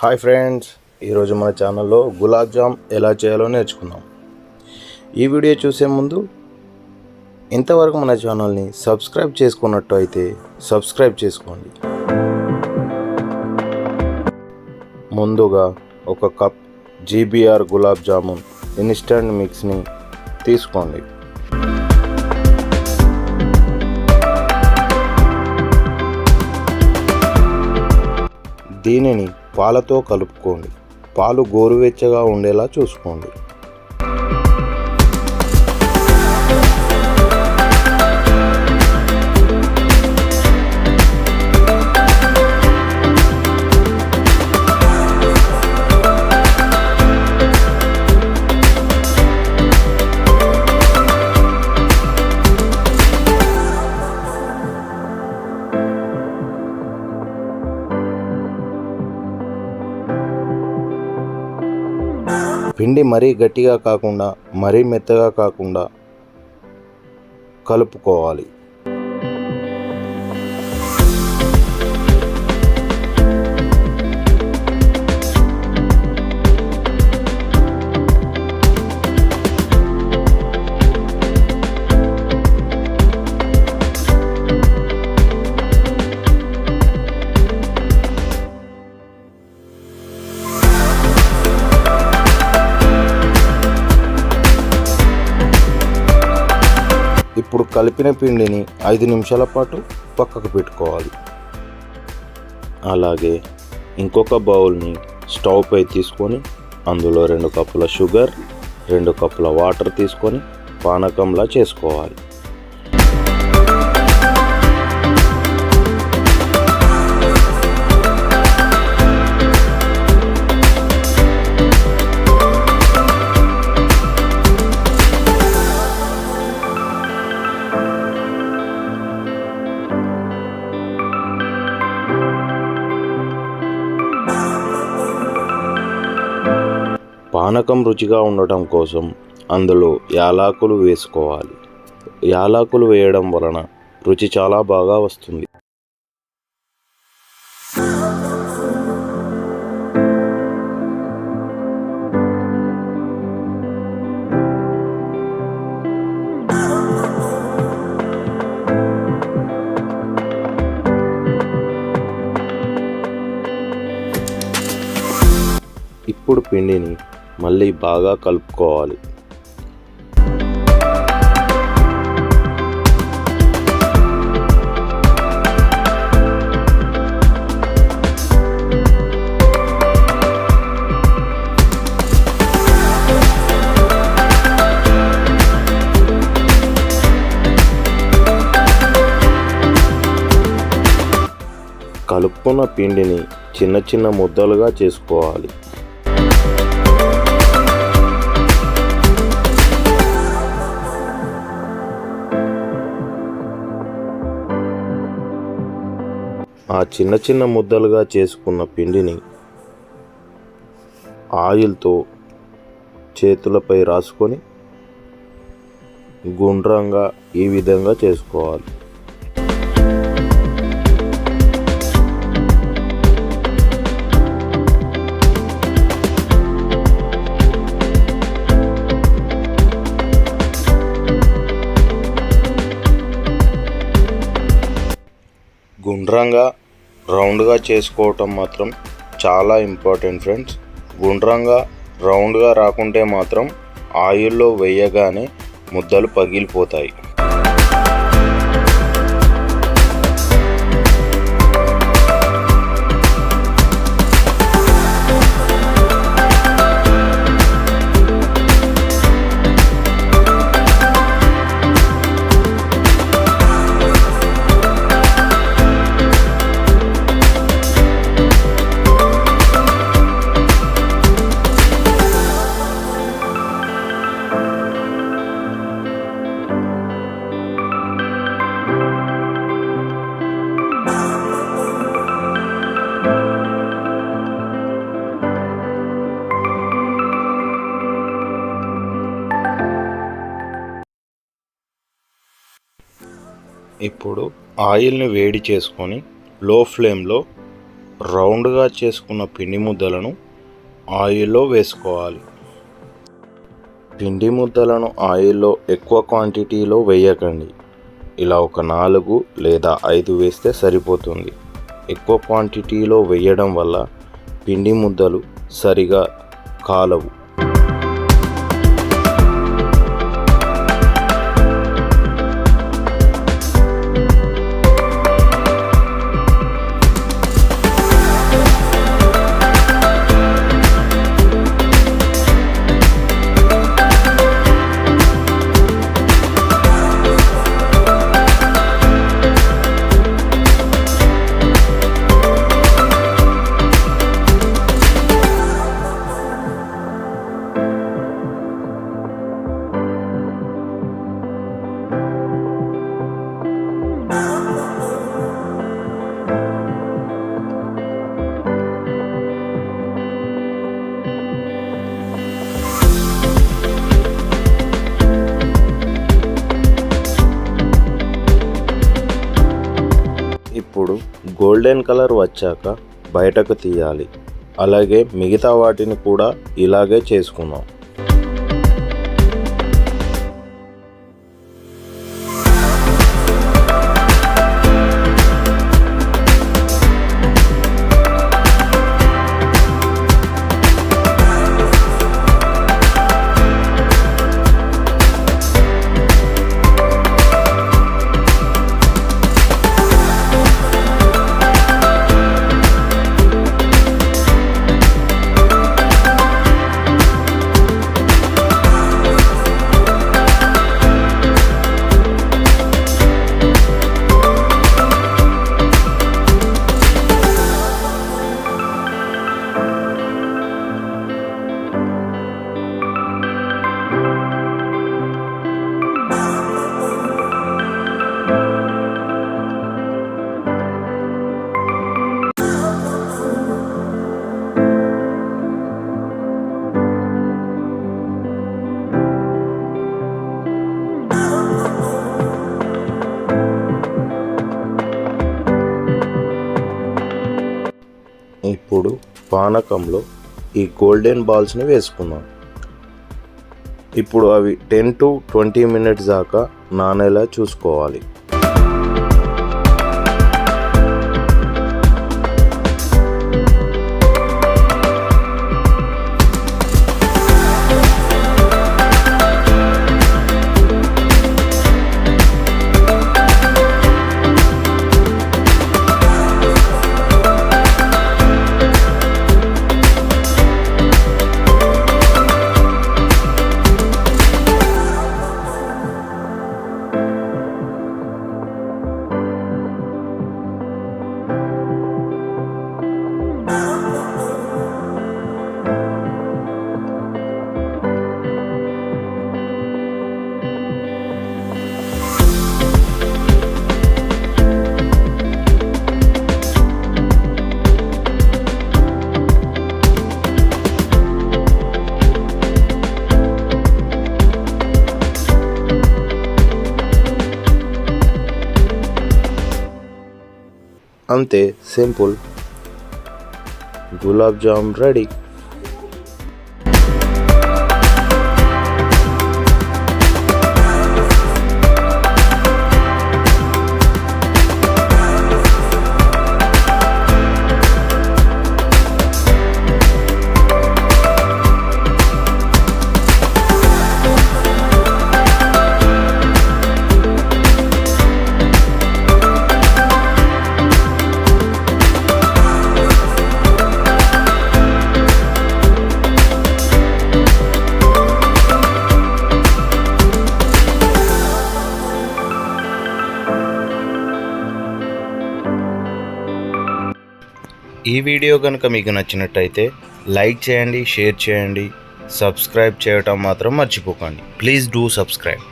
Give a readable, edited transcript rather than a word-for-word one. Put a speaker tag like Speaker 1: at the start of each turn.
Speaker 1: Hi friends, ఈరోజు మన ఛానల్లో గులాబ్ జామ్ ఎలా చేయాలో నేర్చుకుందాం. ఈ వీడియో చూసే ముందు ఇంతవరకు మన ఛానల్ని సబ్స్క్రైబ్ చేసుకున్నట్టు అయితే సబ్స్క్రైబ్ చేసుకోండి. ముందుగా ఒక cup GBR gulab jamun instant మిక్స్ని తీసుకోండి. దీనిని పాలతో కలుపుకోండి. పాలు గోరువెచ్చగా ఉండేలా చూసుకోండి. పిండి మరీ గట్టిగా కాకుండా మరీ మెత్తగా కాకుండా కలుపుకోవాలి. ఇప్పుడు కలిపిన పిండిని 5 నిమిషాల పాటు పక్కకు పెట్టుకోవాలి. అలాగే ఇంకొక బౌల్ని స్టవ్ పై తీసుకొని అందులో 2 కప్పుల షుగర్, 2 కప్పుల వాటర్ తీసుకొని పానకంలా చేసుకోవాలి. పానకం రుచిగా ఉండటం కోసం అందులో యాలకులు వేసుకోవాలి. యాలకులు వేయడం వలన రుచి చాలా బాగా వస్తుంది. ఇప్పుడు పిండిని మళ్ళీ బాగా కలుపుకోవాలి. కలుపుకున్న పిండిని చిన్న చిన్న ముద్దలుగా చేసుకోవాలి. ఆ చిన్న చిన్న ముద్దలుగా చేసుకున్న పిండిని ఆయిల్తో చేతులపై రాసుకొని గుండ్రంగా ఈ విధంగా చేసుకోవాలి. గుండ్రంగా రౌండ్గా చేసుకోవటం మాత్రం చాలా ఇంపార్టెంట్ ఫ్రెండ్స్. గుండ్రంగా రౌండ్గా రాకుంటే మాత్రం ఆయిల్లో వేయగానే ముద్దలు పగిలిపోతాయి. ఇప్పుడు ఆయిల్ని వేడి చేసుకొని లో ఫ్లేమ్లో రౌండ్గా చేసుకున్న పిండి ముద్దలను ఆయిల్లో వేసుకోవాలి. పిండి ముద్దలను ఆయిల్లో ఎక్కువ క్వాంటిటీలో వేయకండి. ఇలా ఒక 4 లేదా 5 వేస్తే సరిపోతుంది. ఎక్కువ క్వాంటిటీలో వేయడం వల్ల పిండి ముద్దలు సరిగా కాలవు. ఇప్పుడు గోల్డెన్ కలర్ వచ్చాక బయటకు తీయాలి. అలాగే మిగతా వాటిని కూడా ఇలాగే చేసుకున్నాం. ఇప్పుడు పానకంలో ఈ గోల్డెన్ బాల్స్ని వేసుకుందాం. ఇప్పుడు అవి 10 to 20 minutes దాకా నానేలా చూసుకోవాలి. అంతే, సింపుల్ గులాబ్ జామ్ రెడీ. ఈ వీడియో కనుక మీకు నచ్చినట్టయితే లైక్ చేయండి, షేర్ చేయండి, సబ్స్క్రైబ్ చేయటం మాత్రం మర్చిపోకండి. Please do subscribe.